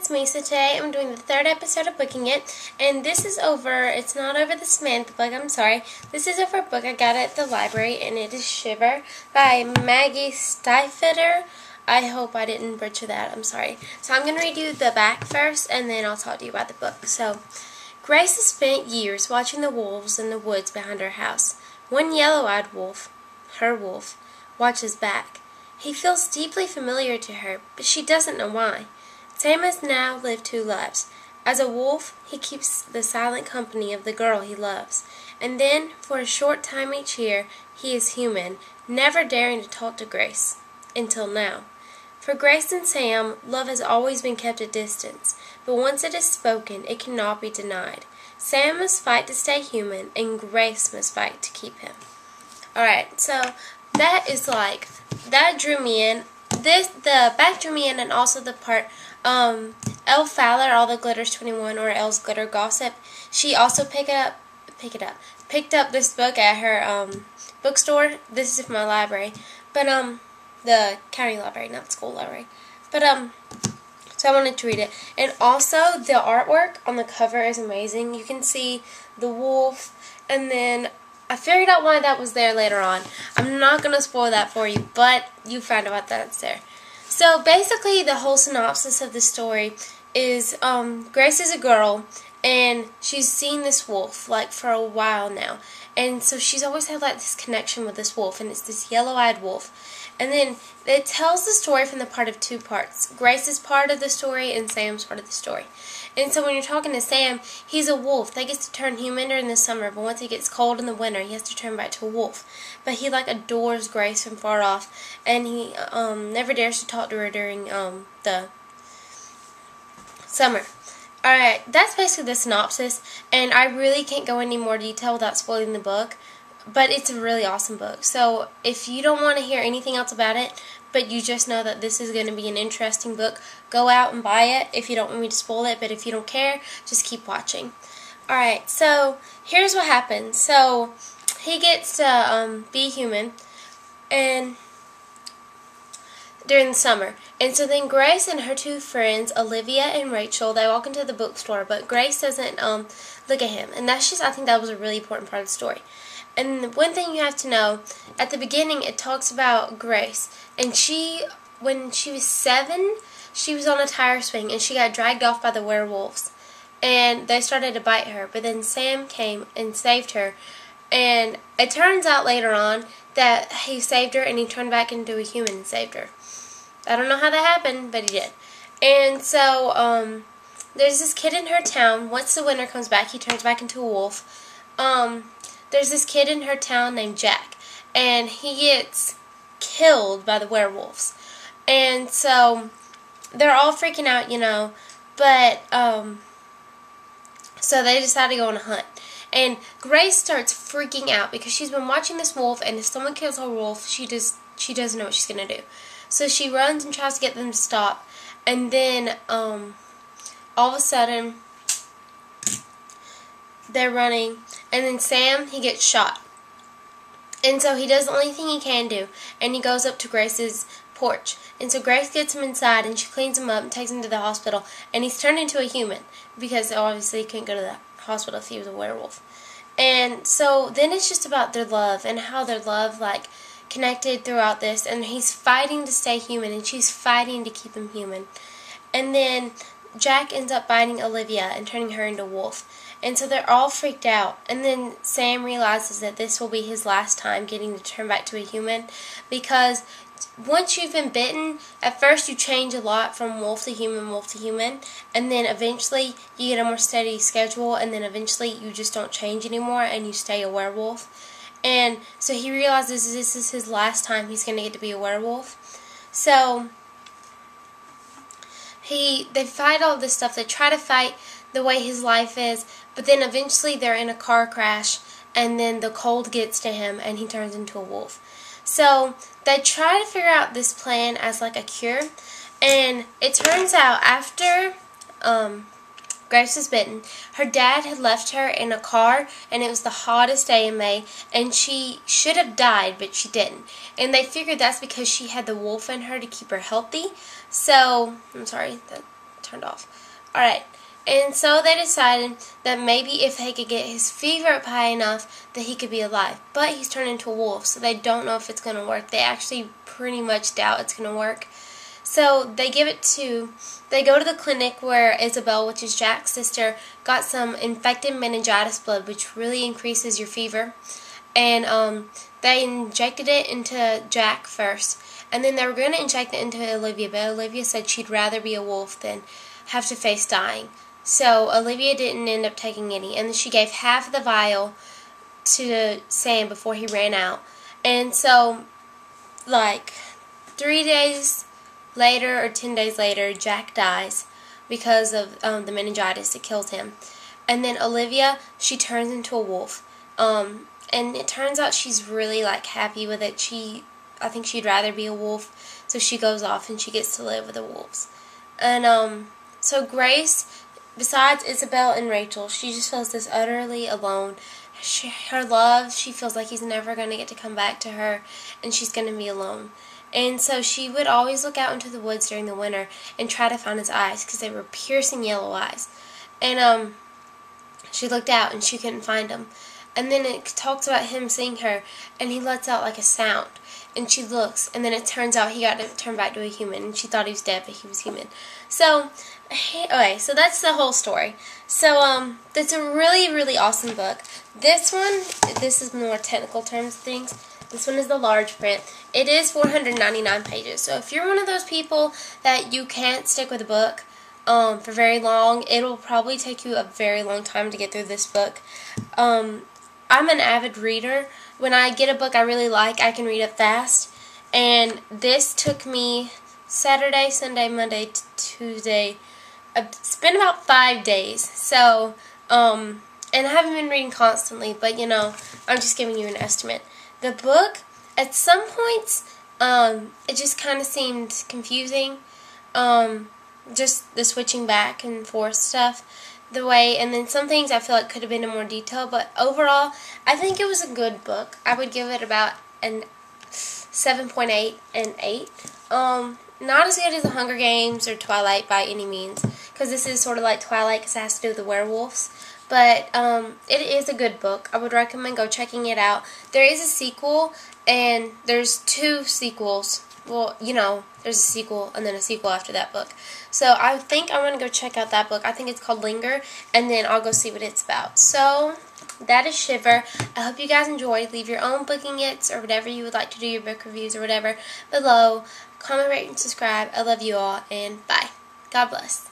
it's me. So today I'm doing the third episode of Booking It, and this is over, it's not over the Samantha book, I'm sorry. This is over a book I got at the library, and it is Shiver by Maggie Stiefvater. I hope I didn't butcher that, I'm sorry. So I'm going to read you the back first, and then I'll talk to you about the book. So, Grace has spent years watching the wolves in the woods behind her house. One yellow-eyed wolf, her wolf, watches back. He feels deeply familiar to her, but she doesn't know why. Sam has now lived 2 lives. As a wolf, he keeps the silent company of the girl he loves. And then, for a short time each year, he is human, never daring to talk to Grace. Until now. For Grace and Sam, love has always been kept at distance, but once it is spoken, it cannot be denied. Sam must fight to stay human, and Grace must fight to keep him. Alright, so that is like, that drew me in. The back drew me in, and also the part, Elle Fowler, All the Glitters 21, or Elle's Glitter Gossip, she also picked up this book at her, bookstore. This is from my library, but, the county library, not the school library, but, so I wanted to read it. And also, the artwork on the cover is amazing. You can see the wolf, and then I figured out why that was there later on. I'm not going to spoil that for you, but you found out that's there. So basically, the whole synopsis of the story is Grace is a girl, and she's seen this wolf like for a while now. And so she's always had like this connection with this wolf, and it's this yellow-eyed wolf. And then it tells the story from the part of 2 parts. Grace's part of the story and Sam's part of the story. And so when you're talking to Sam, he's a wolf. They get to turn human during the summer, but once it gets cold in the winter, he has to turn back to a wolf. But he like adores Grace from far off, and he never dares to talk to her during the summer. Alright, that's basically the synopsis, and I really can't go into more detail without spoiling the book. But it's a really awesome book. So if you don't want to hear anything else about it, but you just know that this is going to be an interesting book, go out and buy it if you don't want me to spoil it. But if you don't care, just keep watching. Alright, so here's what happens. So he gets to be human and during the summer. And so then Grace and her 2 friends, Olivia and Rachel, they walk into the bookstore, but Grace doesn't look at him. And that's just, I think that was a really important part of the story. And one thing you have to know, at the beginning it talks about Grace, and when she was 7, she was on a tire swing, and she got dragged off by the werewolves, and they started to bite her, but then Sam came and saved her, and it turns out later on that he saved her, and he turned back into a human and saved her. I don't know how that happened, but he did. And so, there's this kid in her town. Once the winter comes back, he turns back into a wolf. There's this kid in her town named Jack, and he gets killed by the werewolves. And so they're all freaking out, you know, but so they decide to go on a hunt. And Grace starts freaking out because she's been watching this wolf, and if someone kills her wolf, she doesn't know what she's going to do. So she runs and tries to get them to stop, and then all of a sudden they're running, and then Sam, he gets shot. And so he does the only thing he can do, and he goes up to Grace's porch. And so Grace gets him inside, and she cleans him up and takes him to the hospital, and he's turned into a human, because obviously he couldn't go to the hospital if he was a werewolf. And so then it's just about their love, and how their love, like, connected throughout this, and he's fighting to stay human, and she's fighting to keep him human. And then Jack ends up biting Olivia and turning her into a wolf. And so they're all freaked out. And then Sam realizes that this will be his last time getting to turn back to a human. Because once you've been bitten, at first you change a lot from wolf to human. And then eventually you get a more steady schedule. And then eventually you just don't change anymore and you stay a werewolf. And so he realizes this is his last time he's going to get to be a werewolf. So they fight all this stuff. They try to fight the way his life is, but then eventually they're in a car crash, and then the cold gets to him, and he turns into a wolf. So they try to figure out this plan as like a cure, and it turns out after Grace was bitten, her dad had left her in a car, and it was the hottest day in May, and she should have died, but she didn't. And they figured that's because she had the wolf in her to keep her healthy. So, I'm sorry, that turned off. Alright, and so they decided that maybe if they could get his fever up high enough that he could be alive. But he's turned into a wolf, so they don't know if it's going to work. They actually pretty much doubt it's going to work. So they go to the clinic where Isabel, which is Jack's sister, got some infected meningitis blood, which really increases your fever. And they injected it into Jack first. And then they were going to inject it into Olivia, but Olivia said she'd rather be a wolf than have to face dying. So Olivia didn't end up taking any. And then she gave half of the vial to Sam before he ran out. And so, like, 3 days later or 10 days later, Jack dies because of the meningitis that killed him. And then Olivia, she turns into a wolf. And it turns out she's really, like, happy with it. I think she'd rather be a wolf, so she goes off and she gets to live with the wolves. And so Grace, besides Isabel and Rachel, she just feels this utterly alone. Her love, she feels like he's never going to get to come back to her, and she's going to be alone. And so she would always look out into the woods during the winter and try to find his eyes, because they were piercing yellow eyes. And she looked out and she couldn't find them. And then it talks about him seeing her, and he lets out like a sound. And she looks, and then it turns out he got to turn back to a human, and she thought he was dead, but he was human. So, okay, so that's the whole story. So, it's a really, really awesome book. This is more technical terms of things. This one is the large print. It is 499 pages. So if you're one of those people that you can't stick with a book for very long, it'll probably take you a very long time to get through this book. I'm an avid reader. When I get a book I really like, I can read it fast. And this took me Saturday, Sunday, Monday, Tuesday. It's been about 5 days. So, and I haven't been reading constantly, but you know, I'm just giving you an estimate. The book, at some points, it just kind of seemed confusing. Just the switching back and forth stuff. And then some things I feel like could have been in more detail, but overall, I think it was a good book. I would give it about an 7.8 and 8. Not as good as The Hunger Games or Twilight by any means, because this is sort of like Twilight because it has to do with the werewolves. But it is a good book. I would recommend go checking it out. There is a sequel, and there's 2 sequels. Well, you know, there's a sequel and then a sequel after that book. So I think I'm going to go check out that book. I think it's called Linger, and then I'll go see what it's about. So that is Shiver. I hope you guys enjoyed. Leave your own booking its or whatever you would like to do, your book reviews or whatever, below. Comment, rate, and subscribe. I love you all, and bye. God bless.